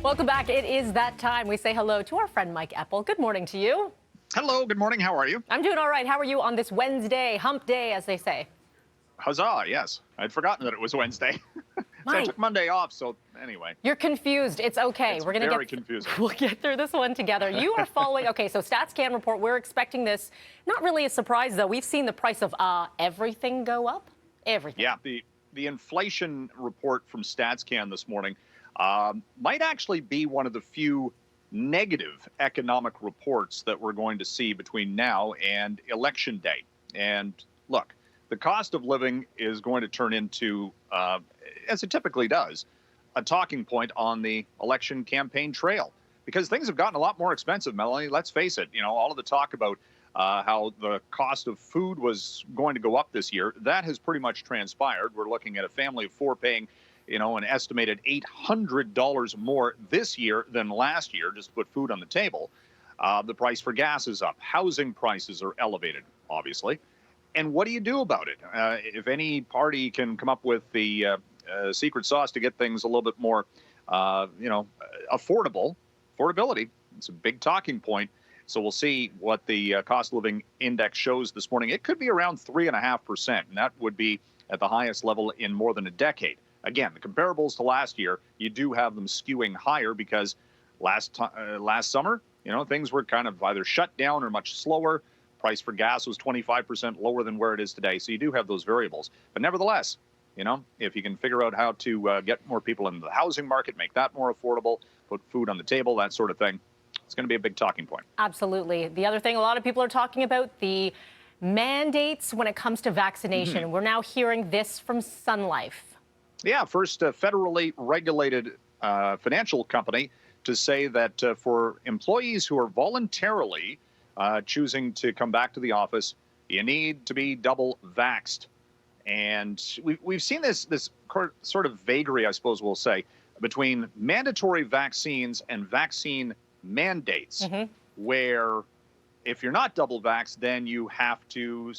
Welcome back. It is that time. We say hello to our friend Mike Eppel. Good morning to you. Hello, good morning. How are you? I'm doing all right. How are you on this Wednesday, hump day, as they say? Huzzah, yes. I'd forgotten that it was Wednesday. So I Mike, took Monday off, so anyway. you're confused. It's okay. It's We're going to very confusing. We'll get through this one together. You are following. Okay, so StatsCan report. We're expecting this. Not really a surprise, though. We've seen the price of everything go up. Everything. Yeah, the inflation report from StatsCan this morning might actually be one of the few negative economic reports that we're going to see between now and Election Day. And look, the cost of living is going to turn into, as it typically does, a talking point on the election campaign trail. Because things have gotten a lot more expensive, Melanie. Let's face it. You know, all of the talk about how the cost of food was going to go up this year, that has pretty much transpired. We're looking at a family of four paying, you know, an estimated $800 more this year than last year, just to put food on the table. The price for gas is up. Housing prices are elevated, obviously. And what do you do about it? If any party can come up with the secret sauce to get things a little bit more, affordability, it's a big talking point. So we'll see what the cost of living index shows this morning. It could be around 3.5%, and that would be at the highest level in more than a decade. Again, the comparables to last year, you do have them skewing higher because last summer, you know, things were kind of either shut down or much slower. Price for gas was 25% lower than where it is today. So you do have those variables. But nevertheless, you know, if you can figure out how to get more people into the housing market, make that more affordable, put food on the table, that sort of thing, it's going to be a big talking point. Absolutely. The other thing a lot of people are talking about, the mandates when it comes to vaccination. We're now hearing this from Sun Life. Yeah, first federally regulated financial company to say that for employees who are voluntarily choosing to come back to the office, you need to be double vaxxed. And we've seen this sort of vagary, I suppose we'll say, between mandatory vaccines and vaccine mandates, where if you're not double vaxxed, then you have to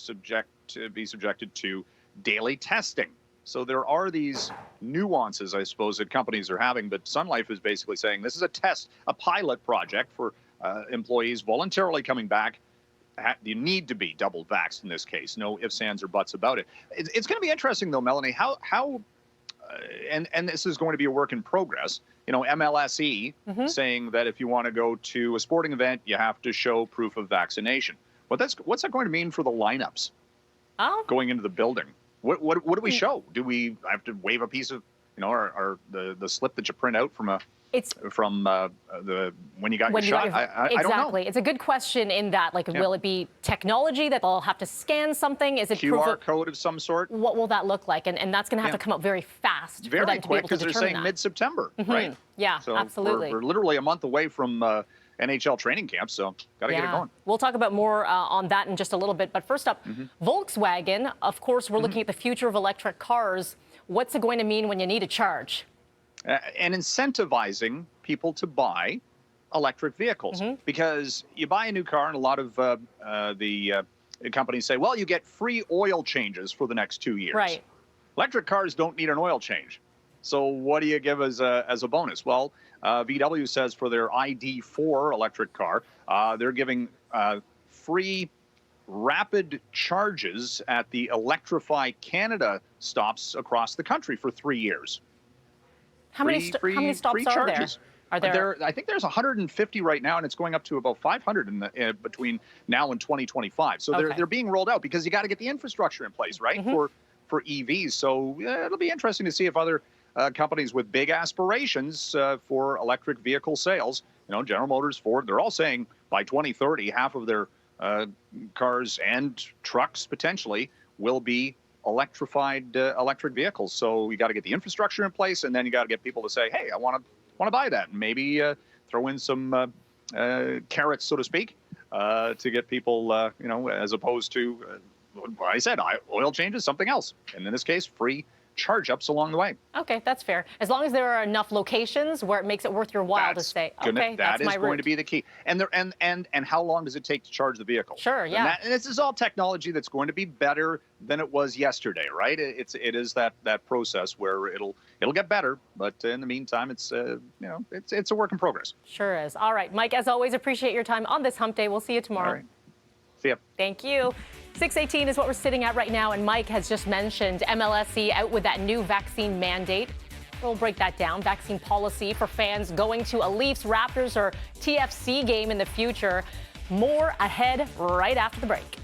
be subjected to daily testing. So there are these nuances, I suppose, that companies are having. But Sun Life is basically saying this is a test, a pilot project for employees voluntarily coming back. You need to be double vaxxed in this case. No ifs, ands, or buts about it. It's going to be interesting, though, Melanie, how and this is going to be a work in progress. You know, MLSE saying that if you want to go to a sporting event, you have to show proof of vaccination. What's that going to mean for the lineups going into the building? What do we show? Do we have to wave a piece of, you know, or the slip that you print out from when you got your shot? I don't know. Exactly. It's a good question in that, like, will it be technology that they'll have to scan something? Is it QR code of some sort? What will that look like? And that's going to have to come up very fast for them to be able to determine that. Very quick, because they're saying mid-September, right? Yeah, so absolutely. We're literally a month away from NHL training camp, so got to get it going. We'll talk about more on that in just a little bit. But first up, Volkswagen, of course, we're looking at the future of electric cars. What's it going to mean when you need a charge? And incentivizing people to buy electric vehicles, because you buy a new car and a lot of the companies say, well, you get free oil changes for the next 2 years. Right. Electric cars don't need an oil change. So what do you give as a bonus? Well, VW says for their ID4 electric car, they're giving free rapid charges at the Electrify Canada stops across the country for 3 years. How many stops are there? Are there? I think there's 150 right now, and it's going up to about 500 between now and 2025. So they're being rolled out because you got to get the infrastructure in place, right, for EVs. So it'll be interesting to see if other companies with big aspirations for electric vehicle sales, you know, General Motors, Ford, they're all saying by 2030, half of their cars and trucks potentially will be electrified electric vehicles. So you got to get the infrastructure in place, and then you got to get people to say, hey, I want to buy that, and maybe throw in some carrots, so to speak, to get people, you know, as opposed to, I said, oil changes, something else, and in this case, free charge-ups along the way. Okay, that's fair. As long as there are enough locations where it makes it worth your while to say, okay, that's my route. That is going to be the key. And how long does it take to charge the vehicle? Sure, yeah. And this is all technology that's going to be better than it was yesterday, right? It is that process where it'll get better, but in the meantime, it's it's a work in progress. Sure is. All right, Mike, as always, appreciate your time on this hump day. We'll see you tomorrow. All right. See ya. Thank you. 6:18 is what we're sitting at right now, and Mike has just mentioned MLSE out with that new vaccine mandate. We'll break that down. Vaccine policy for fans going to a Leafs, Raptors, or TFC game in the future. More ahead right after the break.